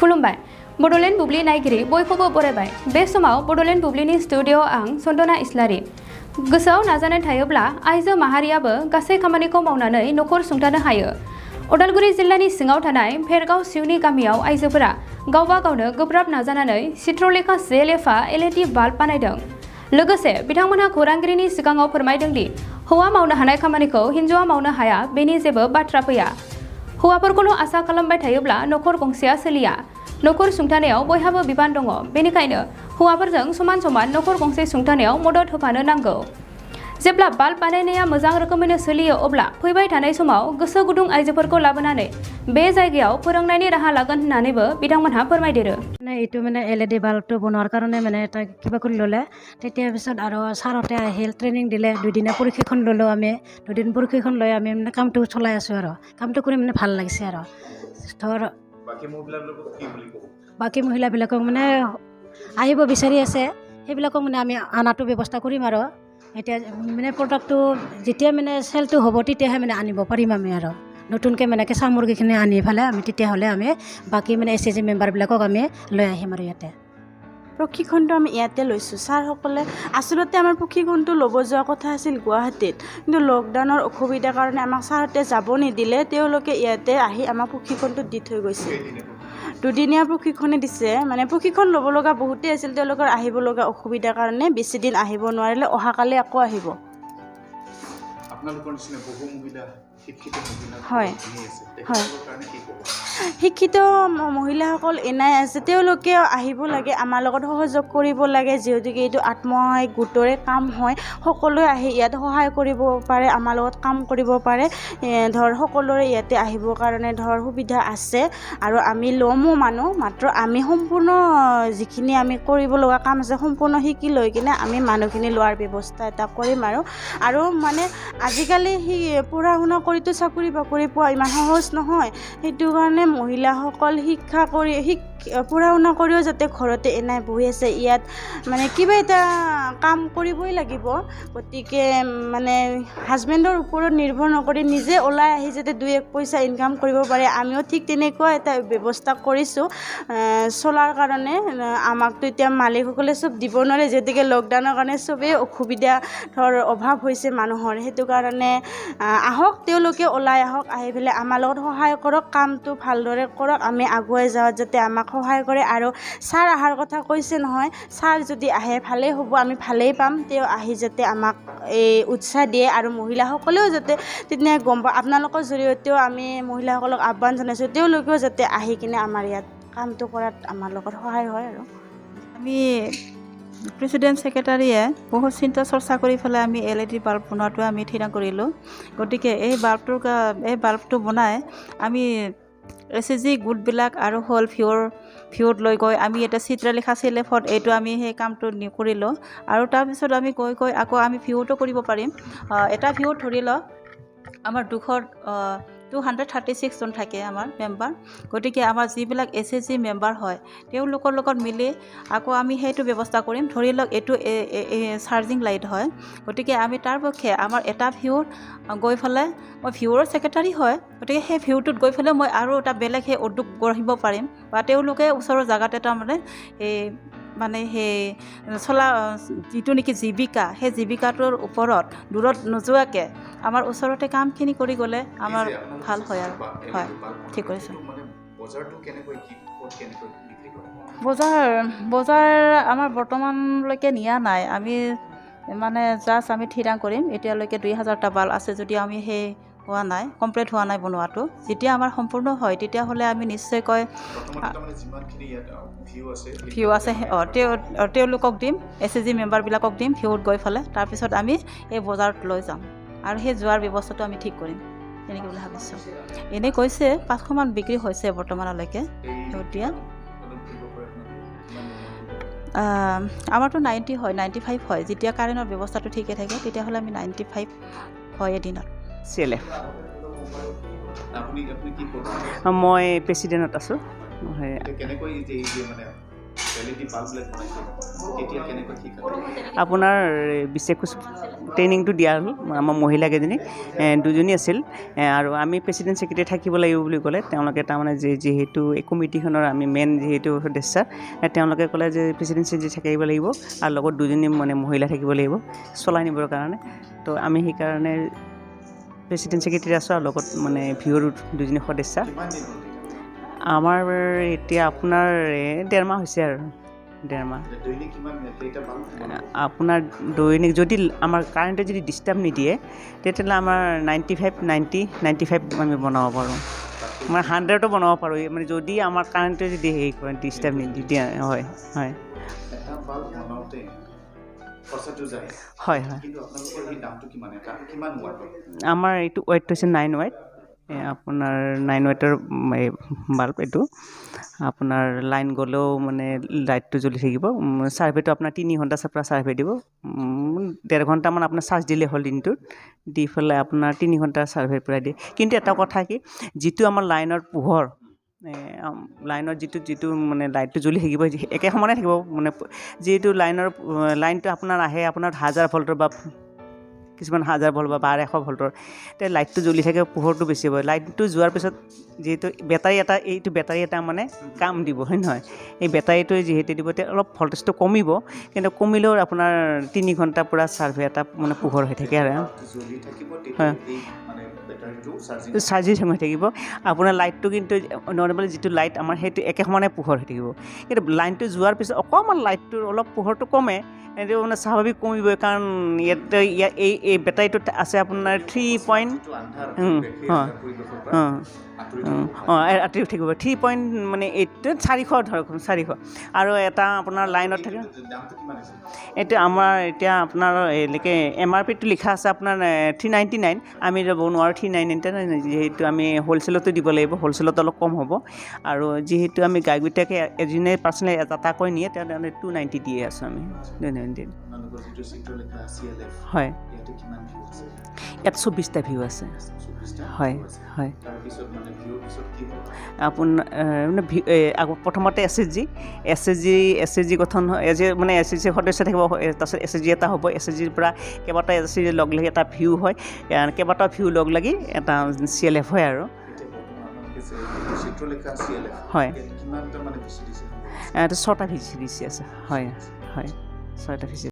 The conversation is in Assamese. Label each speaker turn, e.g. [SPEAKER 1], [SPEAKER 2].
[SPEAKER 1] खुलुमबाय बड'लेण्ड बुब्लि नायगिरि बयखौबो बरायबाय बे समाव बड'लेण्ड बुब्लिनि स्टुडिअ'आव आं सन्दना इस्लारि गोसोआव नाजानाय थायोब्ला आइजो माहारियाबो गासै खामानिखौ मावनानै नखर सुंथानो हायो। उदालगुरि जिल्लानि सिङाव थानाय भेरगाव सिउनि गामियाव आइजोफोरा गावबा गावनो गोब्राब नाजानानै चित्रलेखा जेएलएफआ एलईडी बाल्ब बानायदों। लोगोसे बिथांमोनहा खौरांगिरिनि सिगाङाव फोरमायदों दि हौवा मावनो हानाय खामानिखौ हिन्जावआ मावनो हाया बेनि जेबो बाथ्रा फैया। हौवाफोरखौल' आसा खालामबाय थायोब्ला नखर गंसेया सोलिया। नखर सुंथानायाव बयहाबो बिबान दङ, बेनिखायनो हौवाफोरजों समान समान नखर गंसे सुंथानायाव मदद होफानो नांगौ। जेब्ला बाल्ब बानायनाया मोजां रोखोमैनो सोलियो अब्ला फैबाय थानाय समाव गोसो गुदुं आइजोफोरखौ लाबोनानै बे जायगायाव फोरोंनायनि राहा लागोन होननानैबो बिथांमोनहा फोरमायदेरो।
[SPEAKER 2] এইটো এলইডি বাল্বটো বনোৱাৰ কাৰণে এটা কিবা কৰি ল'লে তেতিয়া পিছত আৰু ছাৰহঁতে আহিল ট্ৰেইনিং দিলে, দুদিনীয়া প্ৰশিক্ষণ ল'লোঁ আমি। দুদিন প্ৰশিক্ষণ লৈ আমি কামটো চলাই আছোঁ আৰু কামটো কৰি ভাল লাগিছে আৰু ধৰ বাকী মহিলাবিলাকক আহিব বিচাৰি আছে সেইবিলাকক আমি অনাটো ব্যৱস্থা কৰিম আৰু এতিয়া প্ৰডাক্টটো যেতিয়া চেলটো হ'ব তেতিয়াহে আনিব পাৰিম আমি আৰু নতুনকৈ কেঁচা মুৰ্গীখিনি আনি পেলাই আমি তেতিয়াহ'লে আমি বাকী SHG মেম্বাৰবিলাকক আমি লৈ আহিম আৰু ইয়াতে
[SPEAKER 3] প্ৰশিক্ষণটো আমি ইয়াতে লৈছোঁ। ছাৰসকলে আচলতে আমাৰ প্ৰশিক্ষণটো ল'ব যোৱা কথা আছিল গুৱাহাটীত, কিন্তু লকডাউনৰ অসুবিধাৰ কাৰণে আমাক ছাৰহঁতে যাব নিদিলে। তেওঁলোকে ইয়াতে আহি আমাক প্ৰশিক্ষণটো দি থৈ গৈছে। দুদিনীয়া প্ৰশিক্ষণে দিছে, প্ৰশিক্ষণ ল'ব লগা বহুতেই আছিল, তেওঁলোকৰ আহিব লগা অসুবিধাৰ কাৰণে বেছি দিন আহিব নোৱাৰিলে, অহাকালি আকৌ আহিব। হয় হয় শিক্ষিত মহিলাসকল এনাই আছে, তেওঁলোকে আহিব লাগে, আমাৰ লগত সহযোগ কৰিব লাগে। যিহেতুকে এইটো আত্মসহায়ক গোটৰে কাম হয়, সকলোৱে আহি ইয়াত সহায় কৰিব পাৰে, আমাৰ লগত কাম কৰিব পাৰে। সকলোৰে ইয়াতে আহিবৰ কাৰণে সুবিধা আছে আৰু আমি ল'মো মাত্ৰ আমি সম্পূৰ্ণ যিখিনি আমি কৰিব লগা কাম আছে সম্পূৰ্ণ শিকি লৈ কিনে আমি মানুহখিনি লোৱাৰ ব্যৱস্থা এটা কৰিম আৰু আজিকালি পঢ়া শুনা কৰিতো চাকৰি বাকৰি পোৱা ইমান সহজ নহয়। সেইটো কাৰণে মহিলাসকল শিক্ষা কৰি পঢ়া শুনা কৰিও যাতে ঘৰতে এনাই বহি আছে, ইয়াত কিবা এটা কাম কৰিবই লাগিব। গতিকে হাজবেণ্ডৰ ওপৰত নিৰ্ভৰ নকৰি নিজে ওলাই আহি যাতে 2-1 পইচা ইনকাম কৰিব পাৰে, আমিও ঠিক তেনেকুৱা এটা ব্যৱস্থা কৰিছোঁ চলাৰ কাৰণে। আমাকতো এতিয়া মালিকসকলে চব দিব নোৱাৰে, যিহেতুকে লকডাউনৰ কাৰণে চবেই অসুবিধা অভাৱ হৈছে মানুহৰ। সেইটো কাৰণে আহক, তেওঁলোকে ওলাই আহক, আহি পেলাই আমাৰ লগত সহায় কৰক, কামটো ভালদৰে কৰক, আমি আগুৱাই যাওঁত যাতে আমাক সহায় কৰে। আৰু ছাৰ অহাৰ কথা কৈছে নহয়, ছাৰ যদি আহে ভালেই হ'ব, আমি ভালেই পাম। তেওঁ আহি যাতে আমাক উৎসাহ দিয়ে আৰু মহিলাসকলেও যাতে তেতিয়া গম পায়। আপোনালোকৰ জৰিয়তেও আমি মহিলাসকলক আহ্বান জনাইছোঁ, তেওঁলোকেও যাতে আহি কিনে আমাৰ ইয়াত কামটো কৰাত আমাৰ লগত সহায় হয়। আৰু
[SPEAKER 4] আমি প্ৰেচিডেণ্ট ছেক্ৰেটাৰীয়ে বহুত চিন্তা চৰ্চা কৰি পেলাই আমি এলইডি বাল্ব বনোৱাটো আমি থিৰাং কৰিলোঁ। গতিকে এই বাল্বটো বনাই আমি SHG গোটবিলাক আৰু হ'ল ভিউত লৈ গৈ আমি এটা চিত্ৰলেখা চেলেফত এইটো আমি সেই কামটো কৰিলোঁ। আৰু তাৰপিছত আমি গৈ আকৌ আমি ভিউটো কৰিব পাৰিম। এটা ভিউত ধৰি লওক আমাৰ 236 জন থাকে আমাৰ মেম্বাৰ। গতিকে আমাৰ যিবিলাক SHG মেম্বাৰ হয় তেওঁলোকৰ লগত মিলি আকৌ আমি সেইটো ব্যৱস্থা কৰিম। ধৰি লওক এইটো চাৰ্জিং লাইট হয়, গতিকে আমি তাৰ পক্ষে আমাৰ এটা ভিউত গৈ পেলাই মই ভিউৰ ছেক্ৰেটাৰী হয়, গতিকে সেই ভিউটোত গৈ পেলাই মই আৰু এটা বেলেগ সেই উদ্যোগ গঢ়িব পাৰিম বা তেওঁলোকে ওচৰৰ জেগাতে সেই চলা যিটো নেকি জীৱিকা, সেই জীৱিকাটোৰ ওপৰত দূৰত নোযোৱাকৈ আমাৰ ওচৰতে কামখিনি কৰি গ'লে আমাৰ ভাল হয় আৰু হয় ঠিক কৰিছে। বজাৰ আমাৰ বৰ্তমানলৈকে নিয়া নাই। আমি জাষ্ট আমি থিৰাং কৰিম। এতিয়ালৈকে 2000টা বাল্ব আছে যদিও আমি সেই হোৱা নাই, কমপ্লিট হোৱা নাই বনোৱাটো। যেতিয়া আমাৰ সম্পূৰ্ণ হয় তেতিয়াহ'লে আমি নিশ্চয়কৈ ভিউ আছে তেওঁলোকক দিম, SHG মেম্বাৰবিলাকক দিম ভিউত গৈ পেলাই। তাৰপিছত আমি এই বজাৰত লৈ যাম আৰু সেই যোৱাৰ ব্যৱস্থাটো আমি ঠিক কৰিম তেনেকৈ বুলি ভাবিছোঁ। এনেই কৈছে 500মান বিক্ৰী হৈছে বৰ্তমানলৈকে ভিউত দিয়া। আমাৰতো 90 হয়, 95 হয়। যেতিয়া কাৰেণ্টৰ ব্যৱস্থাটো ঠিকে থাকে তেতিয়াহ'লে আমি 95 হয় এদিনত।
[SPEAKER 5] মই প্ৰেচিডেণ্টত আছোঁ। আপোনাৰ বিশেষ ট্ৰেইনিংটো দিয়া হ'ল আমাৰ মহিলাকেইজনীক দুজনী আছিল আৰু আমি প্ৰেচিডেণ্ট ছেক্ৰেটাৰী থাকিব লাগিব বুলি ক'লে তেওঁলোকে তাৰমানে যিহেতু এই কমিটিখনৰ আমি মেইন যিহেতু সদস্য তেওঁলোকে ক'লে যে প্ৰেচিডেণ্ট ছেক্ৰেটাৰী থাকিব লাগিব আৰু লগত দুজনী মানে মহিলা থাকিব লাগিব চলাই নিবৰ কাৰণে তো আমি সেইকাৰণে প্ৰেচিডেণ্ট ছেক্ৰেটাৰী আছোঁ আৰু লগত মানে ভিঅ'ৰ দুজনী সদস্য আমাৰ এতিয়া আপোনাৰ 1.5 মাহ হৈছে আৰু 1.5 মাহ আপোনাৰ দৈনিক যদি আমাৰ কাৰেণ্টে যদি ডিষ্টাৰ্ব নিদিয়ে তেতিয়াহ'লে আমাৰ 95 আমি বনাব পাৰোঁ মানে 100ও বনাব পাৰোঁ মানে যদি আমাৰ কাৰেণ্টে যদি হেৰি কৰে ডিষ্টাৰ্ব নিদিয়ে হয় হয় হয় হয় আমাৰ এইটো ৱেটটো হৈছে 9 ৱেট আপোনাৰ 9 ৱেটৰ বাল্ব এইটো আপোনাৰ লাইন গ'লেও মানে লাইটটো জ্বলি থাকিব ছাৰ্ভেটো আপোনাৰ 3 ঘণ্টা পৰা ছাৰ্ভে দিব 1.5 ঘণ্টামান আপোনাৰ চাৰ্জ দিলে হ'ল দিনটোত দি পেলাই আপোনাৰ 3 ঘণ্টা ছাৰ্ভে পূৰাই দিয়ে কিন্তু এটা কথা কি যিটো আমাৰ লাইনৰ পোহৰ লাইনৰ যিটো মানে লাইটটো জ্বলি থাকিব একে সমানে থাকিব মানে যিহেতু লাইনটো আপোনাৰ আহে আপোনাৰ 1000 ভল্টৰ বা কিছুমান 1000 ভল্ট বা 1200 ভল্টৰ তে লাইটটো জ্বলি থাকে পোহৰটো বেছি হ'ব লাইটটো যোৱাৰ পিছত যিহেতু বেটাৰী এটা মানে কাম দিব হয় নহয় এই বেটাৰীটোৱে যিহেতু দিব তেতিয়া অলপ ভল্টেজটো কমিব কিন্তু কমিলেও আপোনাৰ 3 ঘণ্টা পূৰা ছাৰ্ভে এটা মানে পোহৰ হৈ থাকে আৰু হয় চাৰ্জিং হৈ থাকিব আপোনাৰ লাইটটো কিন্তু নৰ্মেল যিটো লাইট আমাৰ সেইটো একে সমানে পোহৰ হৈ থাকিব কিন্তু লাইনটো যোৱাৰ পিছত অকণমান লাইটটোৰ অলপ পোহৰটো কমে এইটো মানে স্বাভাৱিক কমিবই কাৰণ ইয়াতে এই বেটাৰীটোত আছে আপোনাৰ 3 পইণ্ট আঁতৰি থাকিব 3 পইণ্ট মানে 400 ধৰক 400 আৰু এটা আপোনাৰ লাইনত থাকে এইটো আমাৰ এতিয়া আপোনাৰ এনেকৈ MRPটো লিখা আছে আপোনাৰ 399 আমি ল'ব নোৱাৰোঁ 399 যিহেতু আমি হ'লচেলতো দিব লাগিব হ'লচেলত অলপ কম হ'ব আৰু যিহেতু আমি গাইকেইটাকে এজনে পাৰ্চনেলি এটাকৈ নিয়ে তেওঁলোকে 290 দিয়ে আছোঁ আমি 290 হয় ইয়াত 24টা ভিউ আছে হয় হয় আপোনাৰ প্ৰথমতে SSG গঠন মানে SSG সদস্য থাকিব তাৰপিছত SSG এটা হ'ব SSGৰ পৰা কেইবাটাও SSG লগ লাগি এটা ভিউ হয় কেইবাটাও ভিউ লগ লাগি এটা CLF হয় আৰু হয় এইটো 6টা VCDC আছে হয় হয় 6টা VCDC